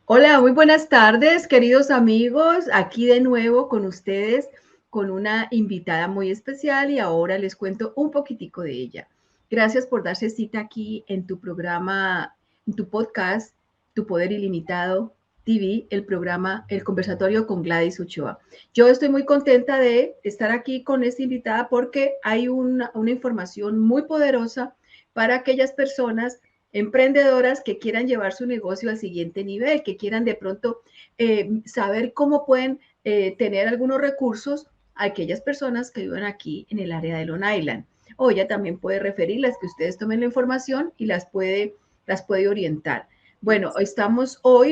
Hola, muy buenas tardes, queridos amigos. Aquí de nuevo con ustedes, con una invitada muy especial y ahora les cuento un poquitico de ella. Gracias por darse cita aquí en tu programa, en tu podcast, Tu Poder Ilimitado TV, el programa, el conversatorio con Gladys Ochoa. Yo estoy muy contenta de estar aquí con esta invitada porque hay una información muy poderosa para aquellas personas emprendedoras que quieran llevar su negocio al siguiente nivel, que quieran de pronto saber cómo pueden tener algunos recursos a aquellas personas que viven aquí en el área de Long Island. O ella también puede referirlas, que ustedes tomen la información y las puede orientar. Bueno,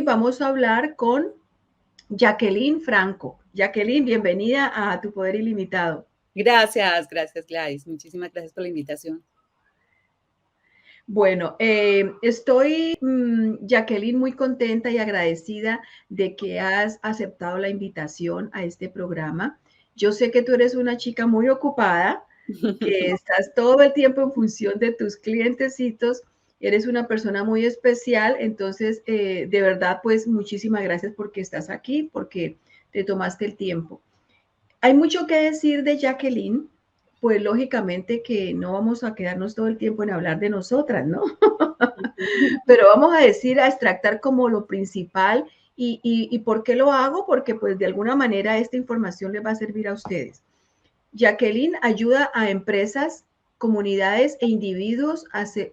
vamos a hablar con Jacqueline Franco. Jacqueline, bienvenida a Tu Poder Ilimitado. Gracias, Gladys. Muchísimas gracias por la invitación. Bueno, estoy, Jacqueline, muy contenta y agradecida de que has aceptado la invitación a este programa. Yo sé que tú eres una chica muy ocupada, que estás todo el tiempo en función de tus clientecitos, eres una persona muy especial, entonces, de verdad, pues muchísimas gracias porque estás aquí, porque te tomaste el tiempo. Hay mucho que decir de Jacqueline, pues lógicamente que no vamos a quedarnos todo el tiempo en hablar de nosotras, ¿no? Pero vamos a decir, a extractar como lo principal y ¿por qué lo hago? Porque pues de alguna manera esta información les va a servir a ustedes. Jacqueline ayuda a empresas, comunidades e individuos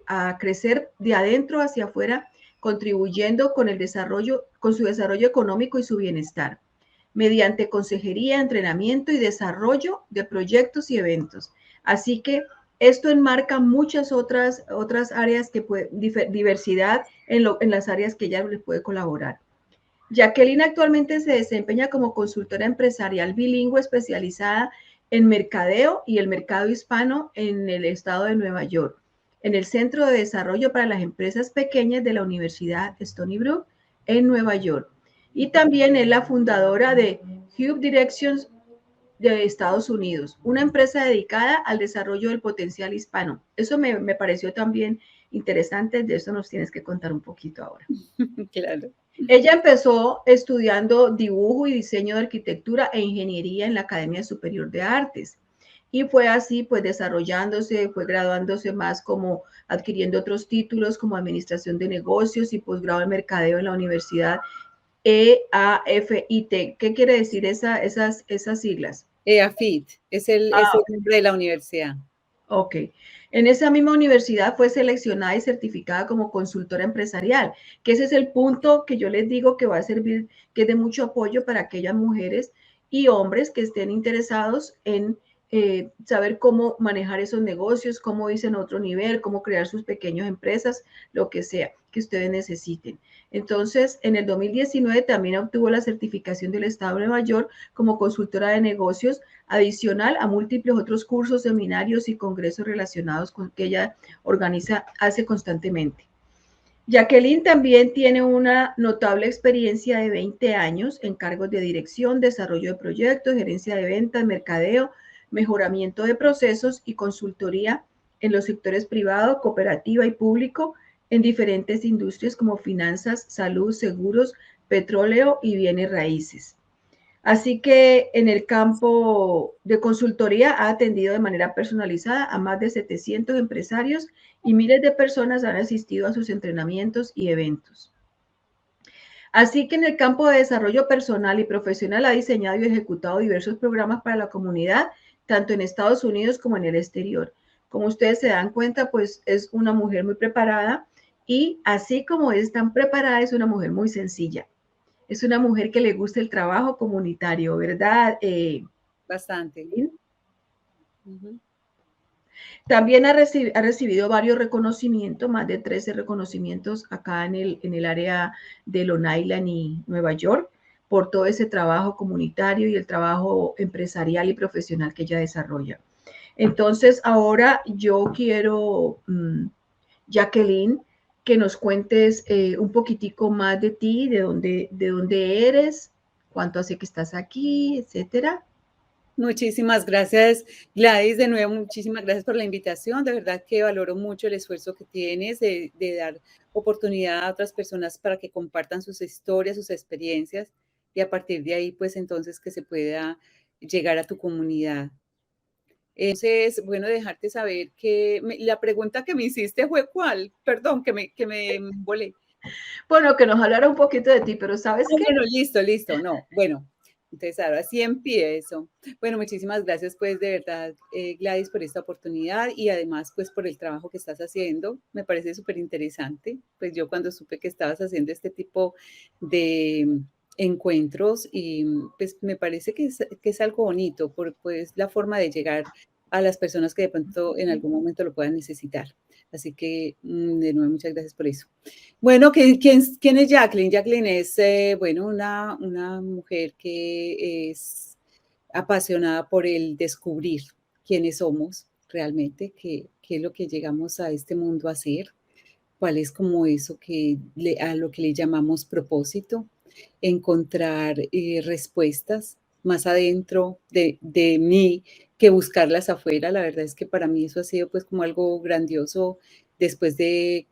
a crecer de adentro hacia afuera, contribuyendo con el desarrollo, con su desarrollo económico y su bienestar, mediante consejería, entrenamiento y desarrollo de proyectos y eventos. Así que esto enmarca muchas otras áreas que puede, diversidad en las áreas que ella les puede colaborar. Jacqueline actualmente se desempeña como consultora empresarial bilingüe especializada en mercadeo y el mercado hispano en el estado de Nueva York, en el Centro de Desarrollo para las Empresas Pequeñas de la Universidad Stony Brook en Nueva York. Y también es la fundadora de Hub Directions de Estados Unidos, una empresa dedicada al desarrollo del potencial hispano. Eso me pareció también interesante, de eso nos tienes que contar un poquito ahora. Claro. Ella empezó estudiando dibujo y diseño de arquitectura e ingeniería en la Academia Superior de Artes. Y fue así, pues desarrollándose, fue graduándose más como adquiriendo otros títulos como administración de negocios y posgrado en mercadeo en la Universidad EAFIT. ¿Qué quiere decir esas siglas? EAFIT es el nombre de la universidad. Ok. En esa misma universidad fue seleccionada y certificada como consultora empresarial, que ese es el punto que yo les digo que va a servir, que es de mucho apoyo para aquellas mujeres y hombres que estén interesados en saber cómo manejar esos negocios, cómo irse en otro nivel, cómo crear sus pequeñas empresas, lo que sea que ustedes necesiten. Entonces, en el 2019 también obtuvo la certificación del Estado de Nueva York como consultora de negocios, adicional a múltiples otros cursos, seminarios y congresos relacionados con que ella hace constantemente. Jacqueline también tiene una notable experiencia de 20 años en cargos de dirección, desarrollo de proyectos, gerencia de ventas, mercadeo, mejoramiento de procesos y consultoría en los sectores privado, cooperativa y público en diferentes industrias como finanzas, salud, seguros, petróleo y bienes raíces. Así que en el campo de consultoría ha atendido de manera personalizada a más de 700 empresarios y miles de personas han asistido a sus entrenamientos y eventos. Así que en el campo de desarrollo personal y profesional ha diseñado y ejecutado diversos programas para la comunidad, tanto en Estados Unidos como en el exterior. Como ustedes se dan cuenta, pues es una mujer muy preparada y así como es tan preparada, es una mujer muy sencilla. Es una mujer que le gusta el trabajo comunitario, ¿verdad? Bastante. Uh-huh. También ha recibido varios reconocimientos, más de 13 reconocimientos acá en el área de Long Island y Nueva York, por todo ese trabajo comunitario y el trabajo empresarial y profesional que ella desarrolla. Entonces, ahora yo quiero, Jacqueline, que nos cuentes un poquitico más de ti, de dónde eres, cuánto hace que estás aquí, etcétera. Muchísimas gracias, Gladys. De nuevo, muchísimas gracias por la invitación. De verdad que valoro mucho el esfuerzo que tienes de dar oportunidad a otras personas para que compartan sus historias, sus experiencias y a partir de ahí, pues entonces que se pueda llegar a tu comunidad. Entonces, bueno, dejarte saber que la pregunta que me hiciste fue ¿cuál? Perdón, que me volé. Bueno, que nos hablara un poquito de ti, pero ¿sabes qué? Bueno, listo, no, bueno, entonces ahora sí empiezo. Bueno, muchísimas gracias pues de verdad, Gladys, por esta oportunidad y además pues por el trabajo que estás haciendo. Me parece súper interesante. Pues yo cuando supe que estabas haciendo este tipo de encuentros y pues me parece que es algo bonito, por pues la forma de llegar a las personas que de pronto en algún momento lo puedan necesitar. Así que de nuevo, muchas gracias por eso. Bueno, ¿quién es Jacqueline? Jacqueline es, bueno, una mujer que es apasionada por el descubrir quiénes somos realmente, qué es lo que llegamos a este mundo a hacer, cuál es como eso a lo que le llamamos propósito, encontrar respuestas más adentro de mí que buscarlas afuera. La verdad es que para mí eso ha sido pues como algo grandioso después de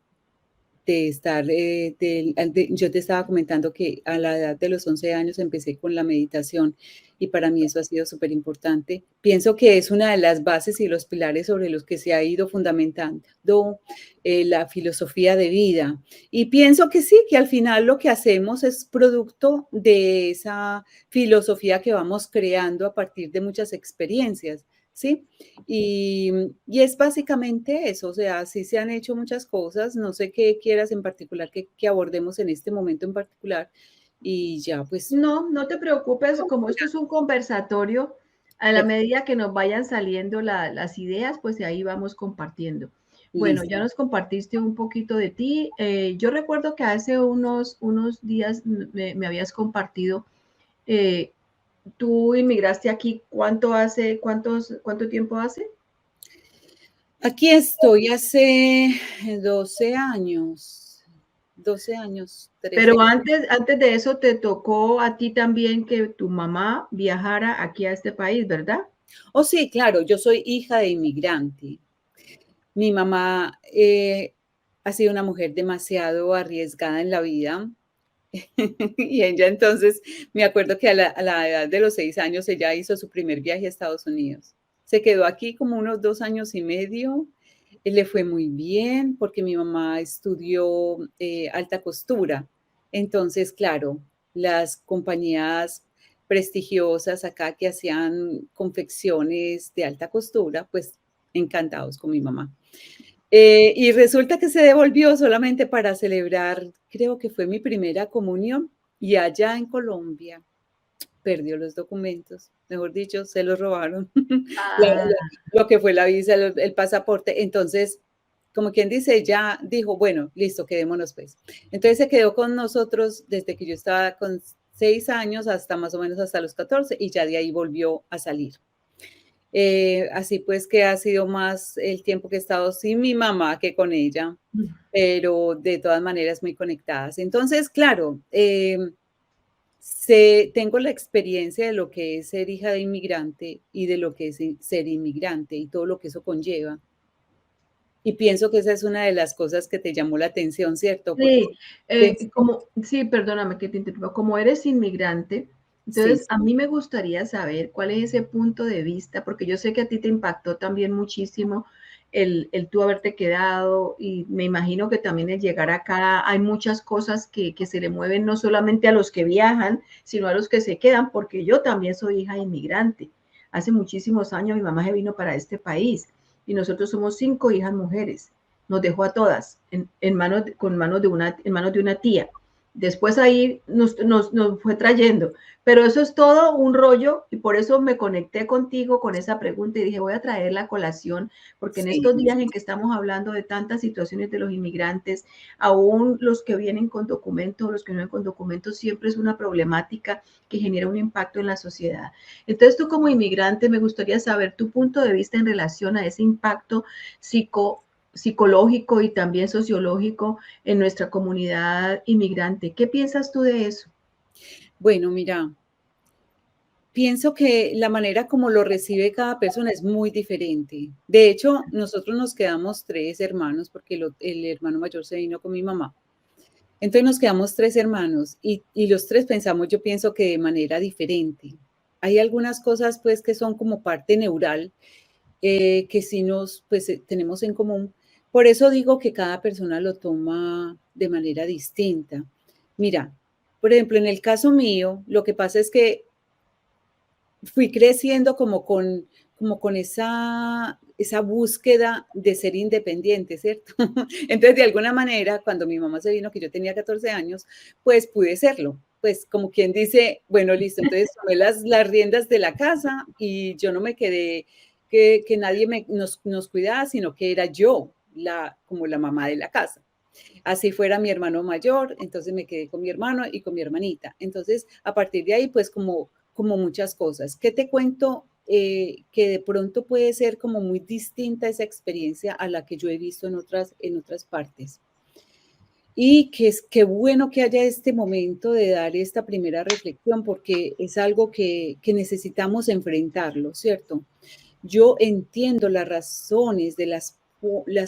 estar, yo te estaba comentando que a la edad de los 11 años empecé con la meditación y para mí eso ha sido súper importante. Pienso que es una de las bases y los pilares sobre los que se ha ido fundamentando la filosofía de vida. Y pienso que sí, que al final lo que hacemos es producto de esa filosofía que vamos creando a partir de muchas experiencias. ¿Sí? Y es básicamente eso, o sea, sí se han hecho muchas cosas, no sé qué quieras en particular que abordemos en este momento en particular, y ya pues. No, no te preocupes, como esto es un conversatorio, a la medida que nos vayan saliendo las ideas, pues ahí vamos compartiendo. Bueno, ya Listo. nos compartiste un poquito de ti. Yo recuerdo que hace unos días me habías compartido, eh, tú inmigraste aquí, ¿cuánto tiempo hace? Aquí estoy hace 12 años, 12 años, 13. Pero antes de eso te tocó a ti también que tu mamá viajara aquí a este país, ¿verdad? Oh, sí, claro, yo soy hija de inmigrante. Mi mamá ha sido una mujer demasiado arriesgada en la vida. Y ella entonces, me acuerdo que a la edad de los 6 años ella hizo su primer viaje a Estados Unidos. Se quedó aquí como unos 2 años y medio. Le fue muy bien porque mi mamá estudió alta costura. Entonces, claro, las compañías prestigiosas acá que hacían confecciones de alta costura, pues encantados con mi mamá. Y resulta que se devolvió solamente para celebrar, creo que fue mi primera comunión, y allá en Colombia perdió los documentos, mejor dicho, se los robaron, Ah, lo que fue la visa, el pasaporte. Entonces, como quien dice, ella dijo, bueno, listo, quedémonos pues. Entonces se quedó con nosotros desde que yo estaba con 6 años hasta más o menos hasta los 14 y ya de ahí volvió a salir. Así pues que ha sido más el tiempo que he estado sin mi mamá que con ella, pero de todas maneras muy conectadas. Entonces, claro, tengo la experiencia de lo que es ser hija de inmigrante y de lo que es ser inmigrante y todo lo que eso conlleva. Y pienso que esa es una de las cosas que te llamó la atención, ¿cierto? Porque sí, sí, perdóname que te interrumpa, como eres inmigrante, sí, entonces a mí me gustaría saber cuál es ese punto de vista, porque yo sé que a ti te impactó también muchísimo el tú haberte quedado y me imagino que también el llegar acá hay muchas cosas que se le mueven no solamente a los que viajan, sino a los que se quedan, porque yo también soy hija de inmigrante. Hace muchísimos años mi mamá se vino para este país y nosotros somos 5 hijas mujeres, nos dejó a todas en manos de una tía. Después ahí nos fue trayendo, pero eso es todo un rollo y por eso me conecté contigo con esa pregunta y dije, voy a traer la colación, porque en sí, estos días en que estamos hablando de tantas situaciones de los inmigrantes, aún los que vienen con documentos, los que no vienen con documentos, siempre es una problemática que genera un impacto en la sociedad. Entonces tú como inmigrante me gustaría saber tu punto de vista en relación a ese impacto psicológico y también sociológico en nuestra comunidad inmigrante. ¿Qué piensas tú de eso? bueno, mira. Pienso que la manera como lo recibe cada persona es muy diferente. De hecho, nosotros nos quedamos 3 hermanos, porque el hermano mayor se vino con mi mamá. Entonces nos quedamos 3 hermanos y los 3 pensamos, yo pienso que de manera diferente. Hay algunas cosas, pues, que son como parte neural, que sí pues, tenemos en común. Por eso digo que cada persona lo toma de manera distinta. Mira, por ejemplo, en el caso mío, lo que pasa es que fui creciendo como con esa búsqueda de ser independiente, ¿cierto? Entonces, de alguna manera, cuando mi mamá se vino, que yo tenía 14 años, pues pude serlo. Pues como quien dice, bueno, listo, entonces tomé las riendas de la casa y yo no me quedé que nadie nos cuidaba, sino que era yo como la mamá de la casa. Así fuera mi hermano mayor, entonces me quedé con mi hermano y con mi hermanita. Entonces, a partir de ahí, pues como muchas cosas. ¿Qué te cuento? Que de pronto puede ser como muy distinta esa experiencia a la que yo he visto en otras partes. Y que es qué bueno que haya este momento de dar esta primera reflexión, porque es algo que necesitamos enfrentarlo, ¿cierto? Yo entiendo las razones de las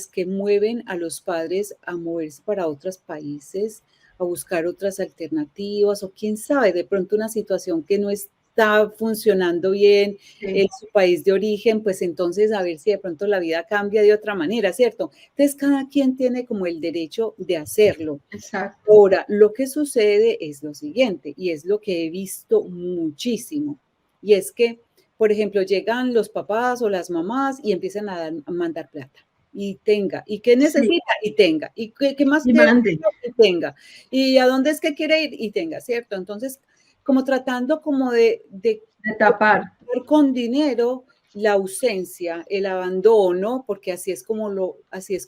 que mueven a los padres a moverse para otros países, a buscar otras alternativas, o quién sabe, de pronto una situación que no está funcionando bien en Sí, su país de origen, pues entonces a ver si de pronto la vida cambia de otra manera, ¿cierto? Entonces cada quien tiene como el derecho de hacerlo. exacto. Ahora, lo que sucede es lo siguiente, y es lo que he visto muchísimo, y es que, por ejemplo, llegan los papás o las mamás y empiezan a mandar plata. Y tenga, y qué Sí, necesita, y tenga, y qué más y quiere, mande. y tenga, y a dónde es que quiere ir, y tenga, ¿cierto? Entonces, como tratando como de De tapar, con dinero la ausencia, el abandono, porque así es como lo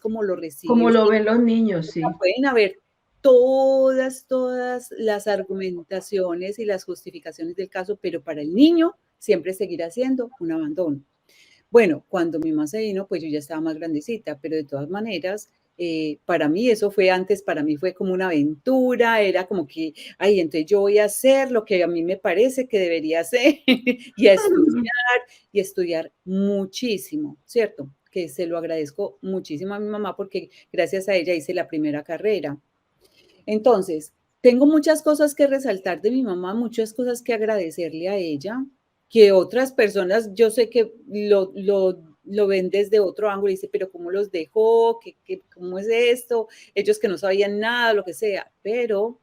como recibes. lo ven los niños, sí. Pueden haber todas las argumentaciones y las justificaciones del caso, pero para el niño siempre seguirá siendo un abandono. Bueno, cuando mi mamá se vino, pues yo ya estaba más grandecita, pero de todas maneras, para mí eso fue antes, para mí fue como una aventura, era como que, ay, entonces yo voy a hacer lo que a mí me parece que debería hacer y estudiar muchísimo, ¿cierto? Que se lo agradezco muchísimo a mi mamá porque gracias a ella hice la primera carrera. Entonces, tengo muchas cosas que resaltar de mi mamá, muchas cosas que agradecerle a ella, que otras personas yo sé que lo ven desde otro ángulo y dice, pero ¿cómo los dejó? ¿Cómo es esto? Ellos que no sabían nada, lo que sea, pero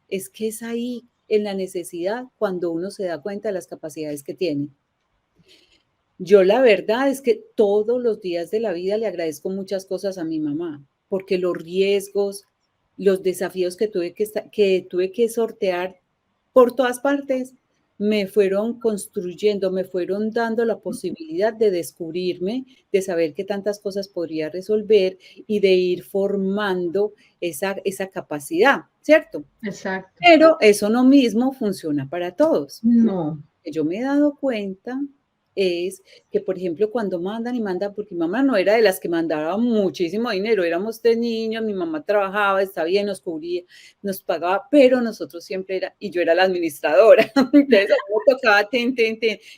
es que es ahí en la necesidad cuando uno se da cuenta de las capacidades que tiene. Yo la verdad es que todos los días de la vida le agradezco muchas cosas a mi mamá, porque los riesgos, los desafíos que tuve que sortear por todas partes, me fueron construyendo, me fueron dando la posibilidad de descubrirme, de saber qué tantas cosas podría resolver y de ir formando esa capacidad, ¿cierto? Exacto. Pero eso no mismo funciona para todos. No, Que yo me he dado cuenta es que, por ejemplo, cuando mandan y mandan, porque mi mamá no era de las que mandaba muchísimo dinero, éramos 3 niños, mi mamá trabajaba, está bien, nos cubría, nos pagaba, pero nosotros siempre y yo era la administradora, entonces a mí me tocaba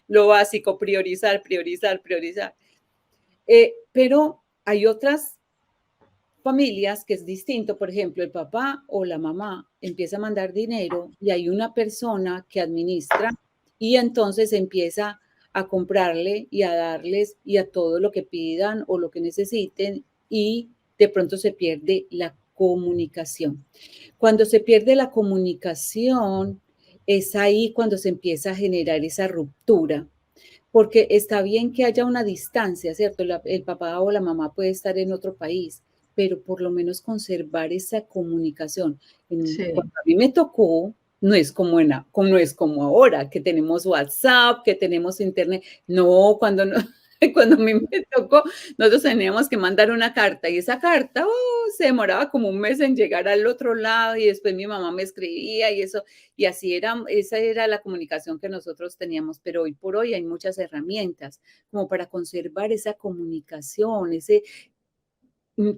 lo básico, priorizar, priorizar, priorizar. Pero hay otras familias que es distinto, por ejemplo, el papá o la mamá empieza a mandar dinero y hay una persona que administra y entonces empieza a comprarle y a darles y a todo lo que pidan o lo que necesiten y de pronto se pierde la comunicación. Cuando se pierde la comunicación es ahí cuando se empieza a generar esa ruptura, porque está bien que haya una distancia, ¿cierto? El papá o la mamá puede estar en otro país, pero por lo menos conservar esa comunicación. sí. Cuando a mí me tocó, no es como ahora, que tenemos WhatsApp, que tenemos internet. No, cuando a mí me tocó, nosotros teníamos que mandar una carta y esa carta se demoraba como un mes en llegar al otro lado y después mi mamá me escribía y eso, y así era, esa era la comunicación que nosotros teníamos, pero hoy por hoy hay muchas herramientas como para conservar esa comunicación,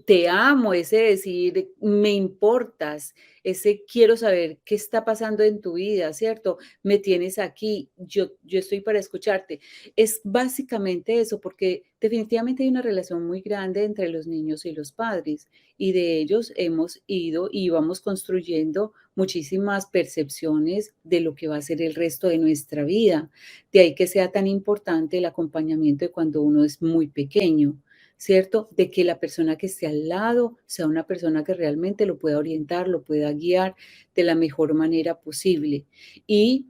te amo, ese decir, me importas, ese quiero saber qué está pasando en tu vida, ¿cierto? Me tienes aquí, yo estoy para escucharte. Es básicamente eso, porque definitivamente hay una relación muy grande entre los niños y los padres, y de ellos hemos ido y vamos construyendo muchísimas percepciones de lo que va a ser el resto de nuestra vida. De ahí que sea tan importante el acompañamiento de cuando uno es muy pequeño. ¿Cierto? De que la persona que esté al lado sea una persona que realmente lo pueda orientar, lo pueda guiar de la mejor manera posible. Y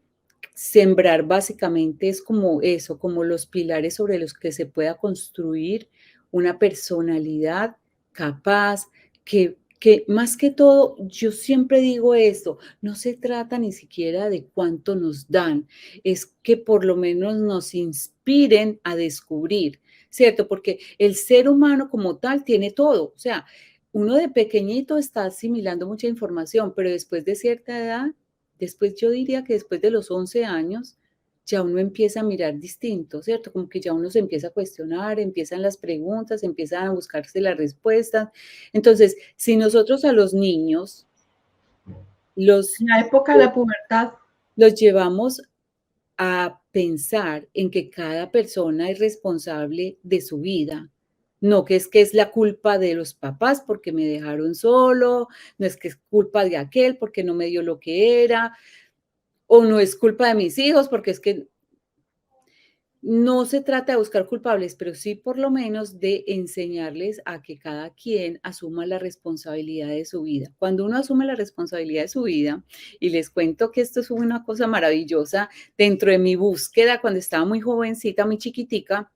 sembrar básicamente es como eso, como los pilares sobre los que se pueda construir una personalidad capaz, que más que todo, yo siempre digo esto, no se trata ni siquiera de cuánto nos dan, es que por lo menos nos inspiren a descubrir, ¿cierto? Porque el ser humano como tal tiene todo, o sea, uno de pequeñito está asimilando mucha información, pero después de cierta edad, después yo diría que después de los 11 años, ya uno empieza a mirar distinto, ¿cierto? Como que ya uno se empieza a cuestionar, empiezan las preguntas, empiezan a buscarse las respuestas. Entonces, si nosotros a los niños En la época de la pubertad. los llevamos a pensar en que cada persona es responsable de su vida. No que es la culpa de los papás porque me dejaron solo, no es que es culpa de aquel porque no me dio lo que era, o no es culpa de mis hijos porque es que no se trata de buscar culpables, pero sí por lo menos de enseñarles a que cada quien asuma la responsabilidad de su vida. Cuando uno asume la responsabilidad de su vida, y les cuento que esto es una cosa maravillosa dentro de mi búsqueda cuando estaba muy jovencita, muy chiquitica,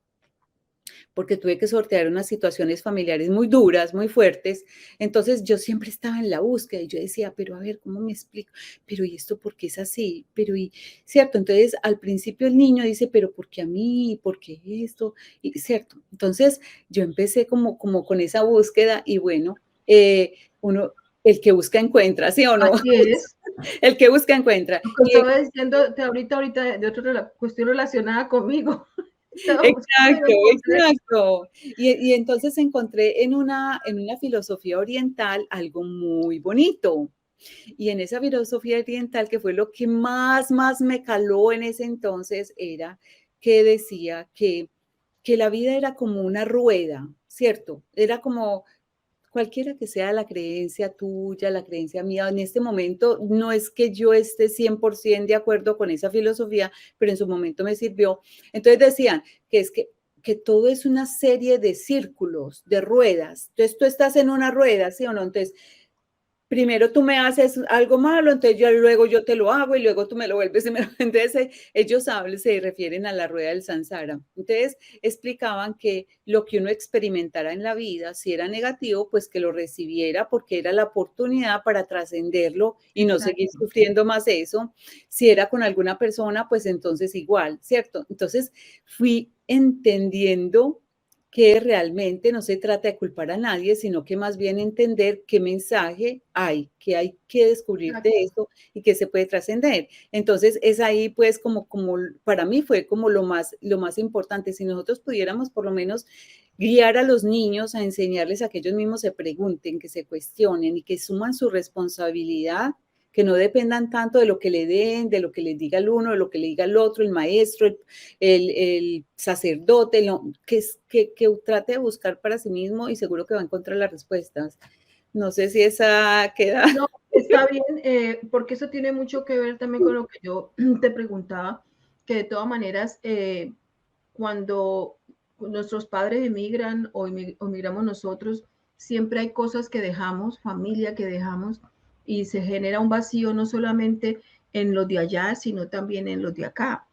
porque tuve que sortear unas situaciones familiares muy duras, muy fuertes. Entonces yo siempre estaba en la búsqueda y yo decía, pero a ver, ¿cómo me explico? Pero ¿y esto por qué es así? Pero y, ¿cierto? Entonces al principio el niño dice, pero ¿por qué a mí? ¿Por qué esto? Y, ¿cierto? Entonces yo empecé como con esa búsqueda y bueno, uno, el que busca encuentra, ¿sí o no? Así es. El que busca encuentra. Lo que estaba diciendo ahorita de otra cuestión relacionada conmigo. Estaba buscando y no Exacto, encontré. exacto. Y entonces encontré en una filosofía oriental algo muy bonito. Y en esa filosofía oriental, que fue lo que más me caló en ese entonces, era que decía que la vida era como una rueda, ¿cierto? Era como cualquiera que sea la creencia tuya, la creencia mía, en este momento no es que yo esté 100% de acuerdo con esa filosofía, pero en su momento me sirvió. Entonces decían que es que todo es una serie de círculos, de ruedas. Entonces tú estás en una rueda, ¿sí o no? Entonces primero tú me haces algo malo, entonces luego yo te lo hago y luego tú me lo vuelves. Entonces ellos se refieren a la rueda del samsara. Entonces explicaban que lo que uno experimentara en la vida, si era negativo, pues que lo recibiera porque era la oportunidad para trascenderlo y no seguir Exacto. sufriendo más eso. Si era con alguna persona, pues entonces igual, ¿cierto? Entonces fui entendiendo que realmente no se trata de culpar a nadie, sino que más bien entender qué mensaje hay que descubrir de Exacto. esto y que se puede trascender. Entonces es ahí pues como para mí fue como lo más importante, si nosotros pudiéramos por lo menos guiar a los niños a enseñarles a que ellos mismos se pregunten, que se cuestionen y que suman su responsabilidad, que no dependan tanto de lo que le den, de lo que les diga el uno, de lo que le diga el otro, el maestro, el sacerdote, que trate de buscar para sí mismo y seguro que va a encontrar las respuestas. No sé si esa queda. No, está bien, porque eso tiene mucho que ver también con lo que yo te preguntaba, que de todas maneras, cuando nuestros padres emigran o emigramos nosotros, siempre hay cosas que dejamos, familia que dejamos, y se genera un vacío no solamente en los de allá, sino también en los de acá.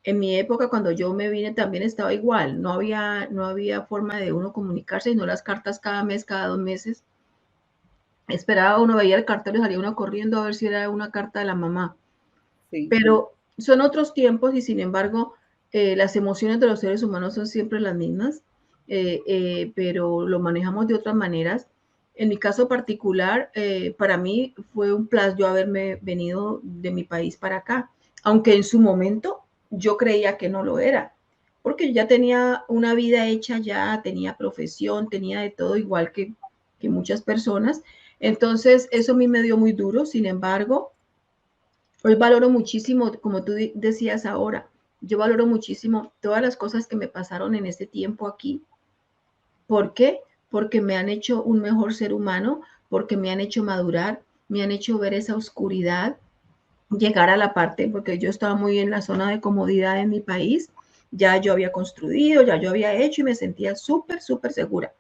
En mi época, cuando yo me vine, también estaba igual, no había forma de uno comunicarse, sino las cartas cada mes, cada 2 meses. Esperaba uno, veía el cartel y salía uno corriendo a ver si era una carta de la mamá. Sí, Pero son otros tiempos y sin embargo, las emociones de los seres humanos son siempre las mismas, pero lo manejamos de otras maneras. En mi caso particular, para mí fue un placer yo haberme venido de mi país para acá, aunque en su momento yo creía que no lo era, porque ya tenía una vida hecha, ya tenía profesión, tenía de todo igual que muchas personas. Entonces, eso a mí me dio muy duro. Sin embargo, hoy valoro muchísimo, como tú decías ahora, yo valoro muchísimo todas las cosas que me pasaron en este tiempo aquí. ¿Por qué? Porque me han hecho un mejor ser humano, porque me han hecho madurar, me han hecho ver esa oscuridad, llegar a la parte, porque yo estaba muy en la zona de comodidad en mi país, ya yo había construido, ya yo había hecho y me sentía súper, súper segura.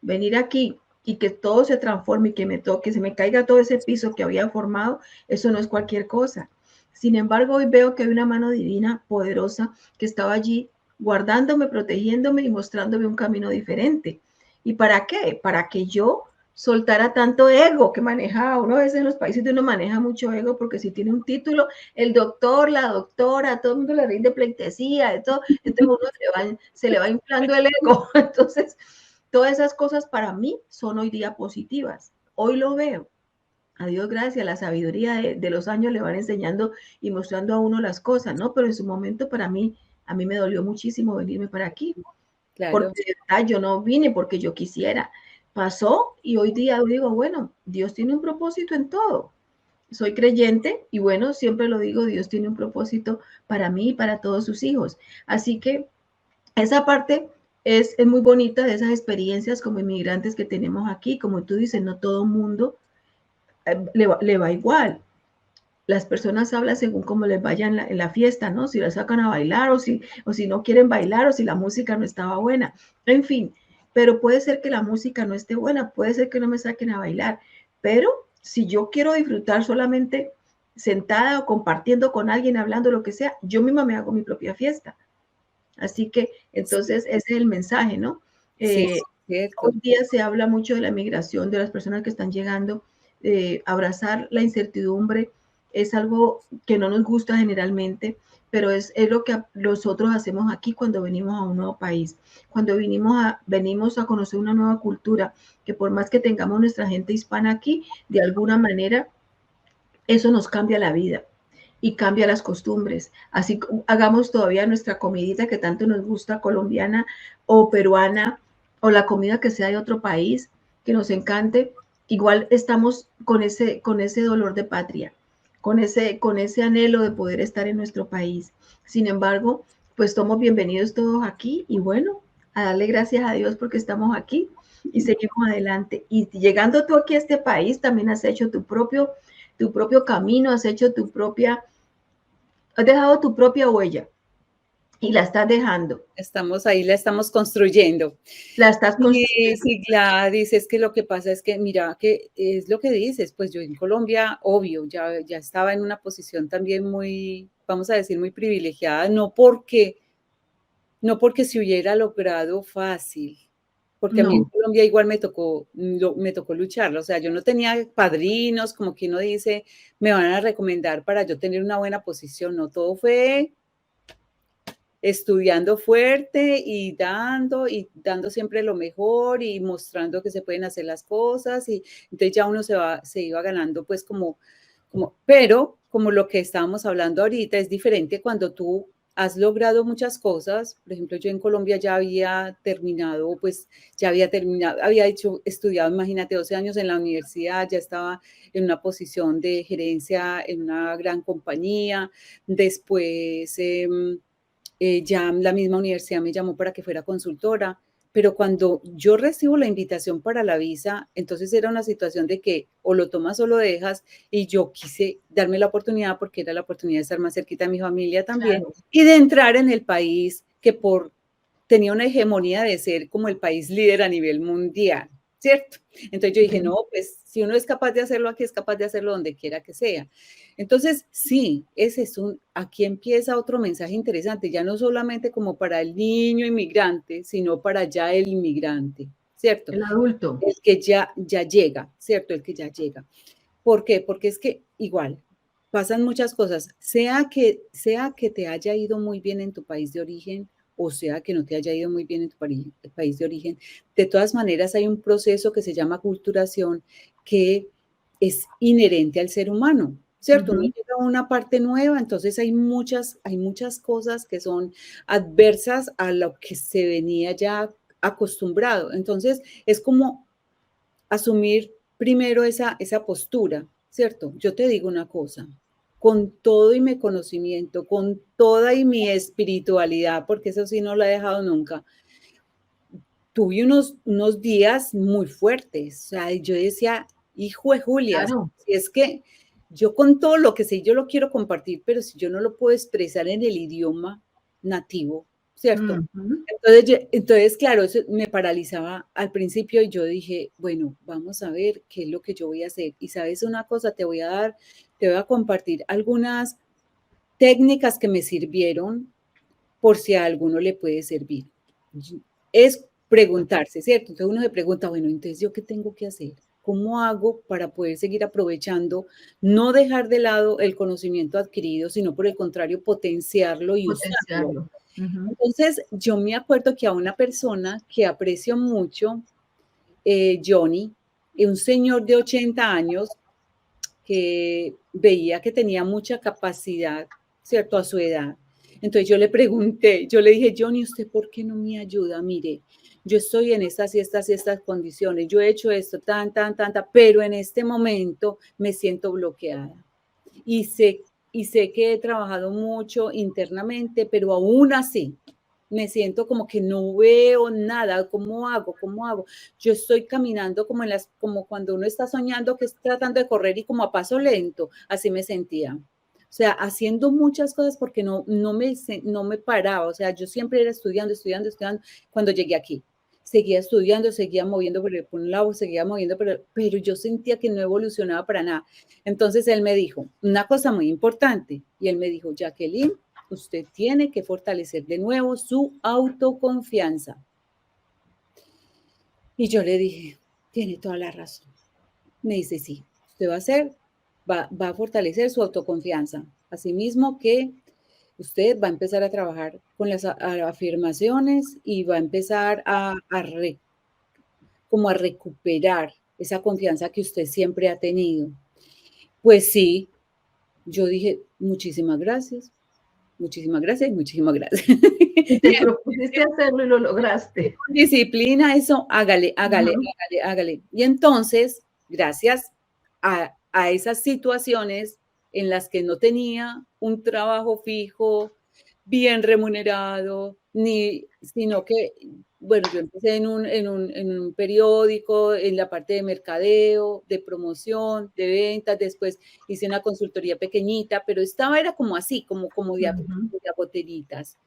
Venir aquí y que todo se transforme y que me toque, se me caiga todo ese piso que había formado, eso no es cualquier cosa. Sin embargo, hoy veo que hay una mano divina poderosa que estaba allí guardándome, protegiéndome y mostrándome un camino diferente. ¿Y para qué? Para que yo soltara tanto ego que manejaba. Uno a veces en los países de uno maneja mucho ego porque si tiene un título, el doctor, la doctora, todo el mundo le rinde pleitesía, de todo, entonces uno se le va inflando el ego. Entonces, todas esas cosas para mí son hoy día positivas. Hoy lo veo. A Dios gracias, la sabiduría de los años le van enseñando y mostrando a uno las cosas, ¿no? Pero en su momento para mí, a mí me dolió muchísimo venirme para aquí, Claro. porque de verdad yo no vine porque yo quisiera. Pasó y hoy día digo, bueno, Dios tiene un propósito en todo. Soy creyente y bueno, siempre lo digo, Dios tiene un propósito para mí y para todos sus hijos. Así que esa parte es muy bonita de esas experiencias como inmigrantes que tenemos aquí. Como tú dices, no todo el mundo le va igual. Las personas hablan según cómo les vaya en la fiesta, ¿no? Si la sacan a bailar o si no quieren bailar o si la música no estaba buena. En fin, pero puede ser que la música no esté buena, puede ser que no me saquen a bailar, pero si yo quiero disfrutar solamente sentada o compartiendo con alguien, hablando lo que sea, yo misma me hago mi propia fiesta. Así que entonces ese es el mensaje, ¿no? Sí, Hoy cierto. día se habla mucho de la migración, de las personas que están llegando. Abrazar la incertidumbre es algo que no nos gusta generalmente, pero es lo que nosotros hacemos aquí cuando venimos a un nuevo país, cuando venimos a conocer una nueva cultura, que por más que tengamos nuestra gente hispana aquí, de alguna manera eso nos cambia la vida y cambia las costumbres. Así hagamos todavía nuestra comidita que tanto nos gusta, colombiana o peruana, o la comida que sea de otro país, que nos encante, igual estamos con ese dolor de patria, con ese anhelo de poder estar en nuestro país. Sin embargo, pues somos bienvenidos todos aquí y bueno, a darle gracias a Dios porque estamos aquí y seguimos adelante. Y llegando tú aquí a este país, también has hecho tu propio camino, has hecho tu propia, has dejado tu propia huella y la estás dejando, Estamos ahí, la estamos construyendo. la estás Sí, construyendo. sí, Gladys, es que lo que pasa es que, mira, que es lo que dices, pues yo en Colombia, obvio, ya estaba en una posición también muy, vamos a decir, muy privilegiada, no porque se hubiera logrado fácil, porque a mí en No, Colombia igual me tocó lucharlo, o sea, yo no tenía padrinos, como que uno dice, me van a recomendar para yo tener una buena posición, no, todo fue estudiando fuerte y dando siempre lo mejor y mostrando que se pueden hacer las cosas y entonces ya uno se iba ganando pues pero como lo que estábamos hablando ahorita es diferente cuando tú has logrado muchas cosas. Por ejemplo, yo en Colombia estudiado, imagínate, 12 años en la universidad, ya estaba en una posición de gerencia en una gran compañía, después ya la misma universidad me llamó para que fuera consultora, pero cuando yo recibo la invitación para la visa, entonces era una situación de que o lo tomas o lo dejas y yo quise darme la oportunidad porque era la oportunidad de estar más cerquita de mi familia también claro. y de entrar en el país que tenía una hegemonía de ser como el país líder a nivel mundial, ¿cierto? Entonces yo dije, no, pues si uno es capaz de hacerlo aquí, es capaz de hacerlo donde quiera que sea. Entonces, sí, aquí empieza otro mensaje interesante, ya no solamente como para el niño inmigrante, sino para ya el inmigrante, ¿cierto? El adulto. El que ya llega, ¿cierto? El que ya llega. ¿Por qué? Porque es que igual pasan muchas cosas, sea que te haya ido muy bien en tu país de origen o sea que no te haya ido muy bien en tu país de origen, de todas maneras hay un proceso que se llama culturación que es inherente al ser humano, ¿cierto? Uno llega a una parte nueva, entonces hay muchas cosas que son adversas a lo que se venía ya acostumbrado. Entonces, es como asumir primero esa postura, ¿cierto? Yo te digo una cosa, con todo y mi conocimiento, con toda y mi espiritualidad, porque eso sí no lo he dejado nunca, tuve unos días muy fuertes. O sea, yo decía, hijo de Julia, Claro. si es que yo con todo lo que sé, yo lo quiero compartir, pero si yo no lo puedo expresar en el idioma nativo, ¿cierto? Ujú. Entonces, claro, eso me paralizaba al principio y yo dije, bueno, vamos a ver qué es lo que yo voy a hacer. Y sabes una cosa, te voy a compartir algunas técnicas que me sirvieron por si a alguno le puede servir. Es preguntarse, ¿cierto? Entonces uno se pregunta, bueno, entonces ¿yo qué tengo que hacer? ¿Cómo hago para poder seguir aprovechando, no dejar de lado el conocimiento adquirido, sino por el contrario, potenciarlo y usarlo? Potenciarlo. Ujú. Entonces, yo me acuerdo que a una persona que aprecio mucho, Johnny, un señor de 80 años que veía que tenía mucha capacidad, ¿cierto? A su edad. Entonces yo le pregunté, yo le dije, Johnny, ¿usted por qué no me ayuda? Mire, yo estoy en y estas condiciones, yo he hecho esto, pero en este momento me siento bloqueada. Y sé, y sé que he trabajado mucho internamente, pero aún así me siento como que no veo nada. ¿Cómo hago? ¿Cómo hago? Yo estoy caminando como cuando uno está soñando que está tratando de correr y como a paso lento. Así me sentía. O sea, haciendo muchas cosas porque no me paraba. O sea, yo siempre era estudiando cuando llegué aquí. Seguía estudiando, seguía moviendo por un lado, seguía moviendo, pero yo sentía que no evolucionaba para nada. Entonces él me dijo una cosa muy importante y él me dijo, Jacqueline, usted tiene que fortalecer de nuevo su autoconfianza. Y yo le dije, tiene toda la razón. Me dice, sí, usted va a fortalecer su autoconfianza. Asimismo que usted va a empezar a trabajar con las afirmaciones y va a empezar como a recuperar esa confianza que usted siempre ha tenido. Pues sí, yo dije, muchísimas gracias y muchísimas gracias. Y te propusiste hacerlo y lo lograste. Con disciplina, eso, Ujú. hágale. Y entonces, gracias a esas situaciones en las que no tenía un trabajo fijo, bien remunerado, sino que, bueno, yo empecé en un periódico, en la parte de mercadeo, de promoción, de ventas, después hice una consultoría pequeñita, pero era como así, como Ujú. de a goteritas.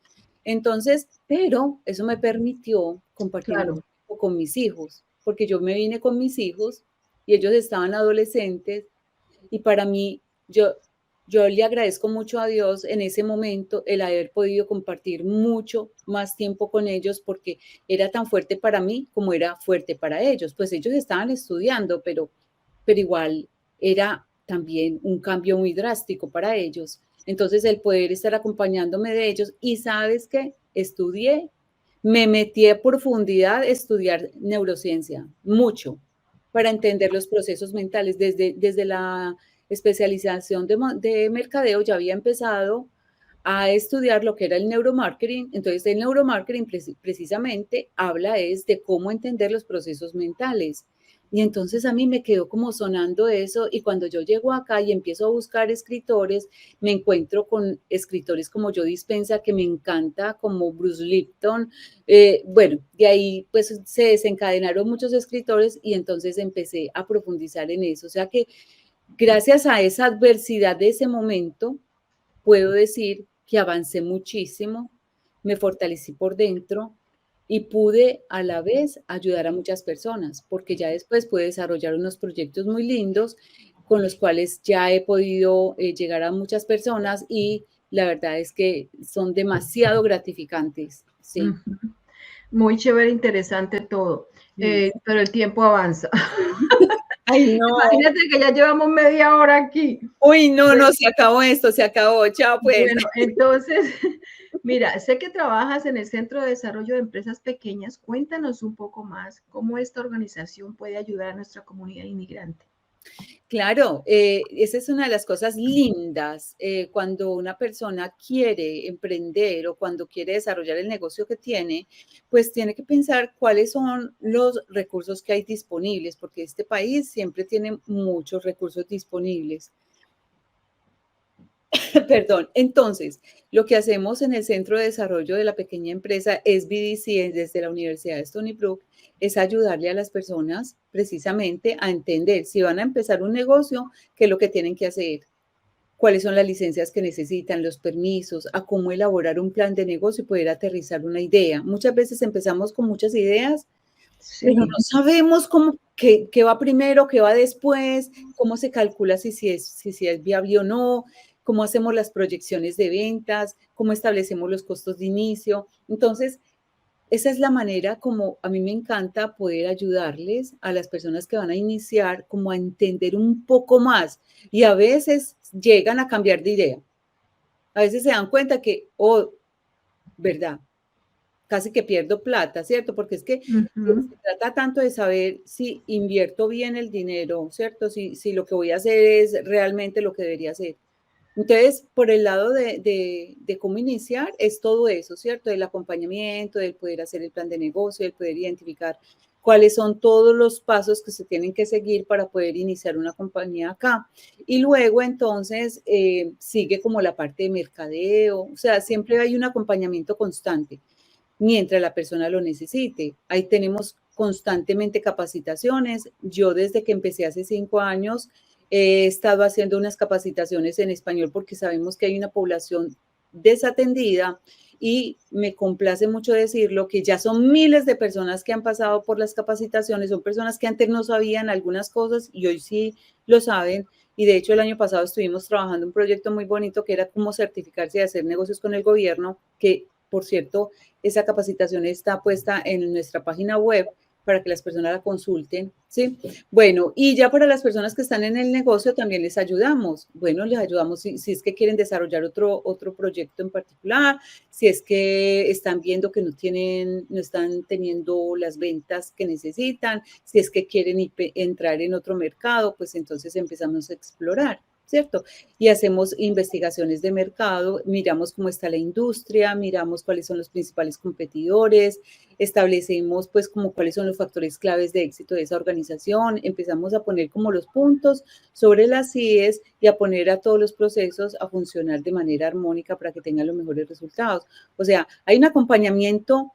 Entonces, pero eso me permitió compartir mucho Claro. tiempo con mis hijos, porque yo me vine con mis hijos y ellos estaban adolescentes y para mí, yo le agradezco mucho a Dios en ese momento el haber podido compartir mucho más tiempo con ellos porque era tan fuerte para mí como era fuerte para ellos. Pues ellos estaban estudiando, pero igual era también un cambio muy drástico para ellos. Entonces, el poder estar acompañándome de ellos y sabes que estudié, me metí a profundidad a estudiar neurociencia, mucho, para entender los procesos mentales. Desde la especialización de mercadeo ya había empezado a estudiar lo que era el neuromarketing. Entonces, el neuromarketing precisamente habla es de cómo entender los procesos mentales. Y entonces a mí me quedó como sonando eso y cuando yo llego acá y empiezo a buscar escritores, me encuentro con escritores como Joe Dispenza, que me encanta, como Bruce Lipton. Bueno, de ahí pues se desencadenaron muchos escritores y entonces empecé a profundizar en eso. O sea que gracias a esa adversidad de ese momento, puedo decir que avancé muchísimo, me fortalecí por dentro y pude a la vez ayudar a muchas personas, porque ya después pude desarrollar unos proyectos muy lindos con los cuales ya he podido llegar a muchas personas y la verdad es que son demasiado gratificantes, sí. Ujú. Muy chévere, interesante todo. Mm, Pero el tiempo avanza. sí. Ay, no. Imagínate que ya llevamos media hora aquí. Uy, no, Bueno, no, se acabó esto, se acabó. Chao, pues. bueno, entonces, mira, sé que trabajas en el Centro de Desarrollo de Empresas Pequeñas. Cuéntanos un poco más cómo esta organización puede ayudar a nuestra comunidad inmigrante. Claro, esa es una de las cosas lindas cuando una persona quiere emprender o cuando quiere desarrollar el negocio que tiene, pues tiene que pensar cuáles son los recursos que hay disponibles, porque este país siempre tiene muchos recursos disponibles. Perdón. Entonces, lo que hacemos en el Centro de Desarrollo de la Pequeña Empresa SBDC desde la Universidad de Stony Brook es ayudarle a las personas precisamente a entender si van a empezar un negocio, qué es lo que tienen que hacer, cuáles son las licencias que necesitan, los permisos, a cómo elaborar un plan de negocio y poder aterrizar una idea. Muchas veces empezamos con muchas ideas, pero Sí. no sabemos qué va primero, qué va después, cómo se calcula si es viable o no, cómo hacemos las proyecciones de ventas, cómo establecemos los costos de inicio. Entonces, esa es la manera como a mí me encanta poder ayudarles a las personas que van a iniciar, como a entender un poco más. Y a veces llegan a cambiar de idea. A veces se dan cuenta que, oh, verdad, casi que pierdo plata, ¿cierto? Porque es que Ujú. se trata tanto de saber si invierto bien el dinero, ¿cierto? Si lo que voy a hacer es realmente lo que debería hacer. Entonces, por el lado de cómo iniciar, es todo eso, ¿cierto? Del acompañamiento, del poder hacer el plan de negocio, del poder identificar cuáles son todos los pasos que se tienen que seguir para poder iniciar una compañía acá. Y luego, entonces, sigue como la parte de mercadeo, o sea, siempre hay un acompañamiento constante mientras la persona lo necesite. Ahí tenemos constantemente capacitaciones. Yo desde que empecé hace 5 años he estado haciendo unas capacitaciones en español porque sabemos que hay una población desatendida y me complace mucho decirlo que ya son miles de personas que han pasado por las capacitaciones, son personas que antes no sabían algunas cosas y hoy sí lo saben. Y de hecho el año pasado estuvimos trabajando un proyecto muy bonito que era cómo certificarse y hacer negocios con el gobierno, que por cierto, esa capacitación está puesta en nuestra página web para que las personas la consulten, ¿sí? Bueno, y ya para las personas que están en el negocio también les ayudamos. Bueno, les ayudamos si es que quieren desarrollar otro proyecto en particular, si es que están viendo que no están teniendo las ventas que necesitan, si es que quieren entrar en otro mercado, pues entonces empezamos a explorar, ¿cierto? Y hacemos investigaciones de mercado, miramos cómo está la industria, miramos cuáles son los principales competidores, establecemos pues como cuáles son los factores claves de éxito de esa organización, empezamos a poner como los puntos sobre las IES y a poner a todos los procesos a funcionar de manera armónica para que tengan los mejores resultados. O sea, hay un acompañamiento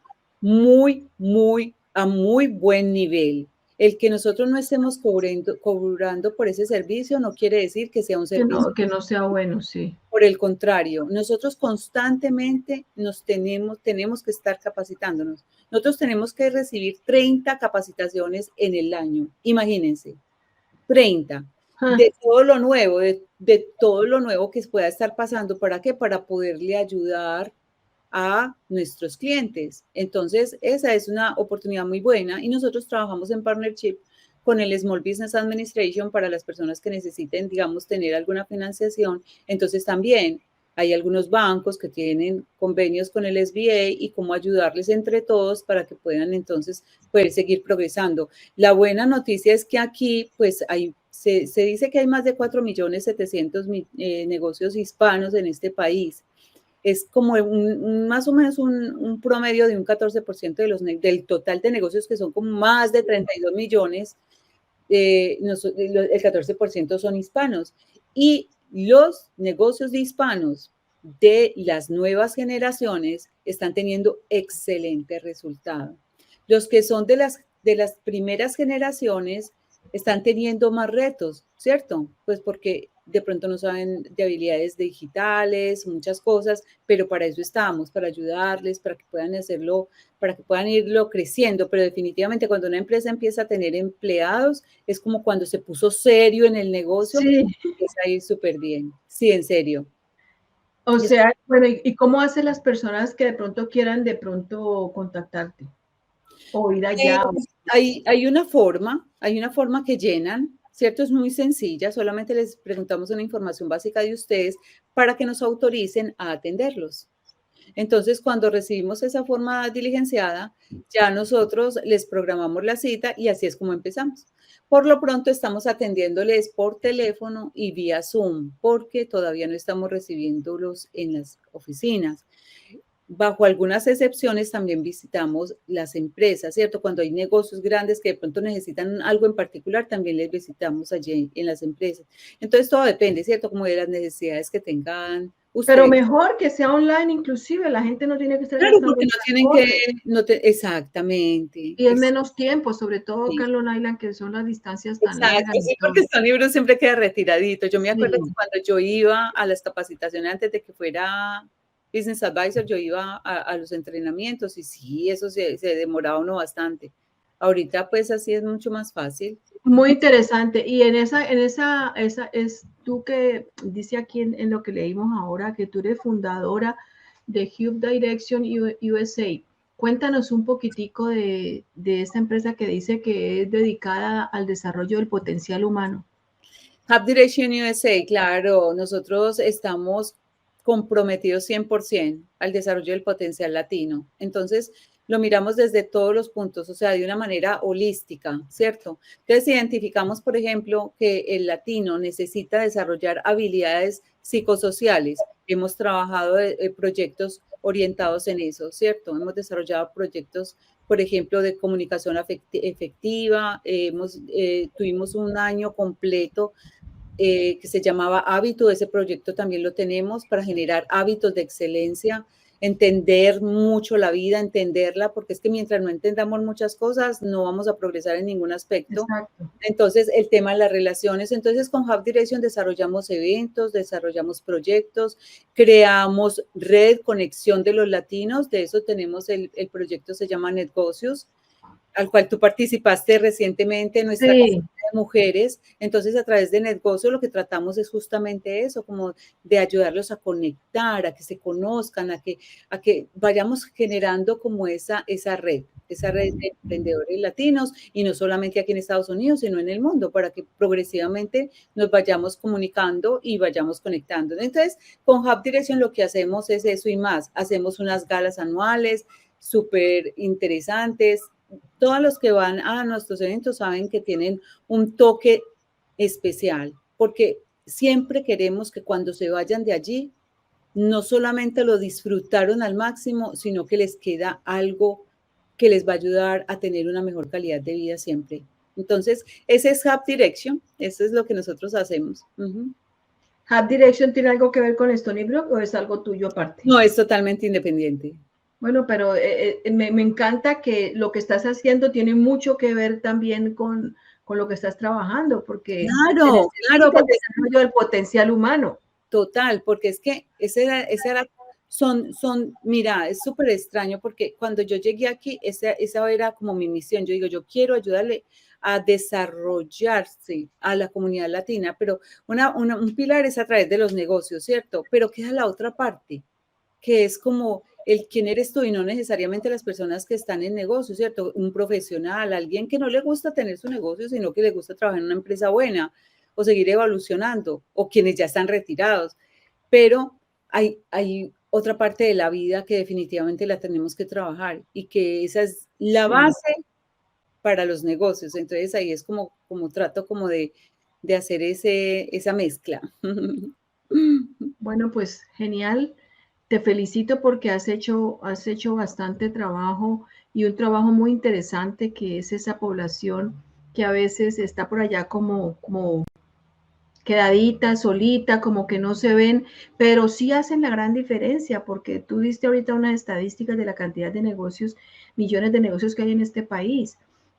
a muy buen nivel. El que nosotros no estemos cobrando por ese servicio no quiere decir que sea un servicio. Que no sea bueno, sí. Por el contrario, nosotros constantemente tenemos que estar capacitándonos. Nosotros tenemos que recibir 30 capacitaciones en el año. Imagínense, 30 Ah, de todo lo nuevo, de todo lo nuevo que pueda estar pasando. ¿Para qué? Para poderle ayudar a nuestros clientes. Entonces, esa es una oportunidad muy buena y nosotros trabajamos en partnership con el Small Business Administration para las personas que necesiten, digamos, tener alguna financiación. Entonces, también hay algunos bancos que tienen convenios con el SBA y cómo ayudarles entre todos para que puedan entonces poder seguir progresando. La buena noticia es que aquí, pues, se dice que hay más de 4.700.000 negocios hispanos en este país. Es como más o menos un promedio de un 14% del total de negocios, que son como más de 32 millones, el 14% son hispanos. Y los negocios de hispanos de las nuevas generaciones están teniendo excelente resultado. Los que son de las primeras generaciones están teniendo más retos, ¿cierto? Pues porque de pronto no saben de habilidades digitales, muchas cosas, pero para eso estamos, para ayudarles, para que puedan hacerlo, para que puedan irlo creciendo. Pero definitivamente cuando una empresa empieza a tener empleados, es como cuando se puso serio en el negocio, sí. empieza a ir súper bien. Sí, en serio. O sea, bueno, ¿y cómo hacen las personas que de pronto quieran de pronto contactarte o ir allá? Hay una forma que llenan, ¿cierto? Es muy sencilla, solamente les preguntamos una información básica de ustedes para que nos autoricen a atenderlos. Entonces, cuando recibimos esa forma diligenciada, ya nosotros les programamos la cita y así es como empezamos. Por lo pronto estamos atendiéndoles por teléfono y vía Zoom, porque todavía no estamos recibiéndolos en las oficinas. Bajo algunas excepciones también visitamos las empresas, ¿cierto? Cuando hay negocios grandes que de pronto necesitan algo en particular, también les visitamos allí en las empresas. Entonces todo depende, ¿cierto? Como de las necesidades que tengan Pero ustedes. mejor que sea online inclusive, la gente no tiene que estar Claro, gastando porque en no tienen que, transporte. exactamente. Y es menos tiempo, sobre todo Sí. acá en Long Island, que son las distancias tan largas Exacto, y sí, porque todo. Stony Brook siempre queda retiradito. Yo me acuerdo que Sí. cuando yo iba a las capacitaciones antes de que fuera Business Advisor, yo iba a los entrenamientos y sí, eso se demoraba uno bastante. Ahorita pues así es mucho más fácil. Muy interesante. Y esa es tú que dice aquí en lo que leímos ahora, que tú eres fundadora de Hub Direction USA. Cuéntanos un poquitico de esta empresa que dice que es dedicada al desarrollo del potencial humano. Hub Direction USA, claro, nosotros estamos comprometidos 100% al desarrollo del potencial latino. Entonces, lo miramos desde todos los puntos, o sea, de una manera holística, ¿cierto? Entonces, identificamos, por ejemplo, que el latino necesita desarrollar habilidades psicosociales. Hemos trabajado proyectos orientados en eso, ¿cierto? Hemos desarrollado proyectos, por ejemplo, de comunicación efectiva. Tuvimos un año completo que se llamaba Hábito. Ese proyecto también lo tenemos para generar hábitos de excelencia, entender mucho la vida, entenderla, porque es que mientras no entendamos muchas cosas, no vamos a progresar en ningún aspecto. Exacto. Entonces, el tema de las relaciones. Entonces, con Hub Direction desarrollamos eventos, desarrollamos proyectos, creamos red, conexión de los latinos. De eso tenemos el proyecto, se llama Negocios, al cual tú participaste recientemente en nuestra Sí. Casa de Mujeres. Entonces, a través de Negocio lo que tratamos es justamente eso, como de ayudarlos a conectar, a que se conozcan, a que vayamos generando como esa red de emprendedores latinos, y no solamente aquí en Estados Unidos, sino en el mundo, para que progresivamente nos vayamos comunicando y vayamos conectando. Entonces, con Hub Direction lo que hacemos es eso y más. Hacemos unas galas anuales súper interesantes. Todos los que van a nuestros eventos saben que tienen un toque especial, porque siempre queremos que cuando se vayan de allí, no solamente lo disfrutaron al máximo, sino que les queda algo que les va a ayudar a tener una mejor calidad de vida siempre. Entonces, ese es Hub Direction, eso es lo que nosotros hacemos. ¿Hub Direction tiene algo que ver con Stony Brook o es algo tuyo aparte? No, es totalmente independiente. Bueno, pero me encanta que lo que estás haciendo tiene mucho que ver también con lo que estás trabajando, porque se Claro, claro, necesita el desarrollo del potencial humano. total, porque es que mira, es súper extraño porque cuando yo llegué aquí, esa era como mi misión. Yo digo, yo quiero ayudarle a desarrollarse a la comunidad latina, pero un pilar es a través de los negocios, ¿cierto? Pero queda la otra parte, que es como el quién eres tú y no necesariamente las personas que están en negocio, ¿cierto? Un profesional, alguien que no le gusta tener su negocio, sino que le gusta trabajar en una empresa buena o seguir evolucionando, o quienes ya están retirados. Pero hay otra parte de la vida que definitivamente la tenemos que trabajar y que esa es la base para los negocios. Entonces ahí es como trato como de hacer esa mezcla. Bueno, pues genial. Te felicito porque has hecho bastante trabajo y un trabajo muy interesante que es esa población que a veces está por allá como quedadita, solita, como que no se ven, pero sí hacen la gran diferencia, porque tú diste ahorita unas estadísticas de la cantidad de negocios, millones de negocios que hay en este país.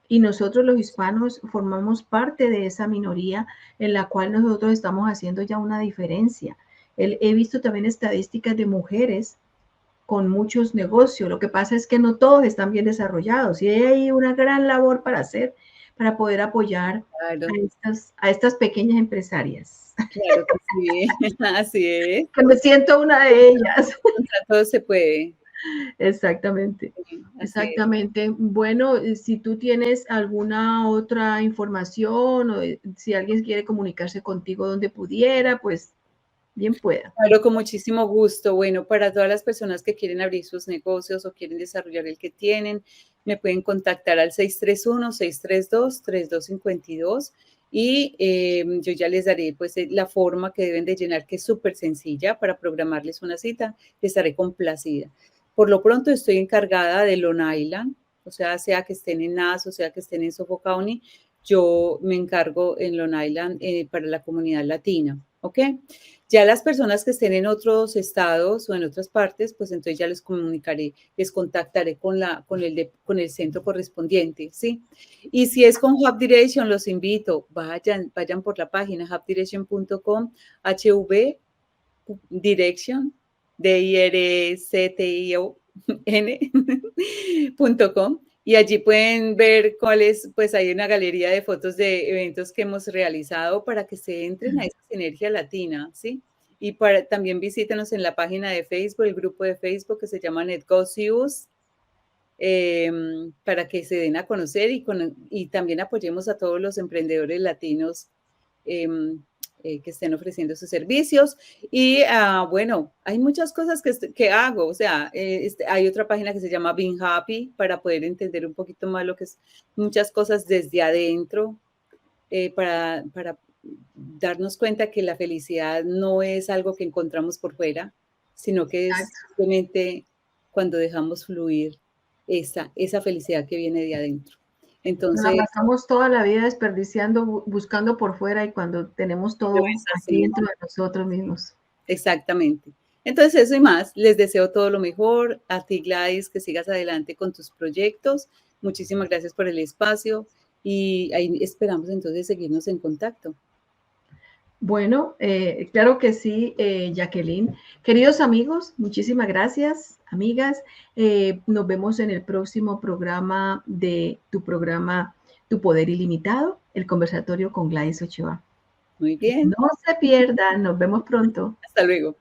Y nosotros los hispanos formamos parte de esa minoría en la cual nosotros estamos haciendo ya una diferencia. He visto también estadísticas de mujeres con muchos negocios. Lo que pasa es que no todos están bien desarrollados y hay una gran labor para hacer para poder apoyar Claro, a estas pequeñas empresarias. claro que sí, así es. Que me siento una de ellas. Contra todo se puede. Exactamente, Sí, así es. exactamente. Bueno, si tú tienes alguna otra información o si alguien quiere comunicarse contigo donde pudiera, pues bien pueda. Claro, con muchísimo gusto. Bueno, para todas las personas que quieren abrir sus negocios o quieren desarrollar el que tienen, me pueden contactar al 631-632-3252 y yo ya les daré pues la forma que deben de llenar, que es súper sencilla para programarles una cita. Estaré complacida. Por lo pronto estoy encargada de Long Island, o sea que estén en Nassau, sea que estén en Suffolk County, yo me encargo en Long Island para la comunidad latina, ¿ok? Ya las personas que estén en otros estados o en otras partes, pues entonces ya les comunicaré, les contactaré con el centro correspondiente, ¿sí? Y si es con Hub Direction, los invito, vayan por la página hubdirection.com, HV Direction, DIRCTION.com. Y allí pueden ver cuáles, pues hay una galería de fotos de eventos que hemos realizado para que se entren a esa sinergia latina, ¿sí? Y también visítenos en la página de Facebook, el grupo de Facebook que se llama Netgocius, para que se den a conocer y también apoyemos a todos los emprendedores latinos que estén ofreciendo sus servicios. Y bueno, hay muchas cosas que hago, o sea, hay otra página que se llama Being Happy para poder entender un poquito más lo que es muchas cosas desde adentro, para darnos cuenta que la felicidad no es algo que encontramos por fuera, sino que es simplemente cuando dejamos fluir esa felicidad que viene de adentro. Entonces, nos pasamos toda la vida desperdiciando, buscando por fuera y cuando tenemos todo aquí dentro de nosotros mismos. Exactamente. Entonces, eso y más, les deseo todo lo mejor. A ti, Gladys, que sigas adelante con tus proyectos. Muchísimas gracias por el espacio y ahí esperamos entonces seguirnos en contacto. Bueno, claro que sí, Jacqueline. Queridos amigos, muchísimas gracias, amigas. Nos vemos en el próximo programa de tu programa Tu Poder Ilimitado, el conversatorio con Gladys Ochoa. Muy bien. No se pierdan, nos vemos pronto. Hasta luego.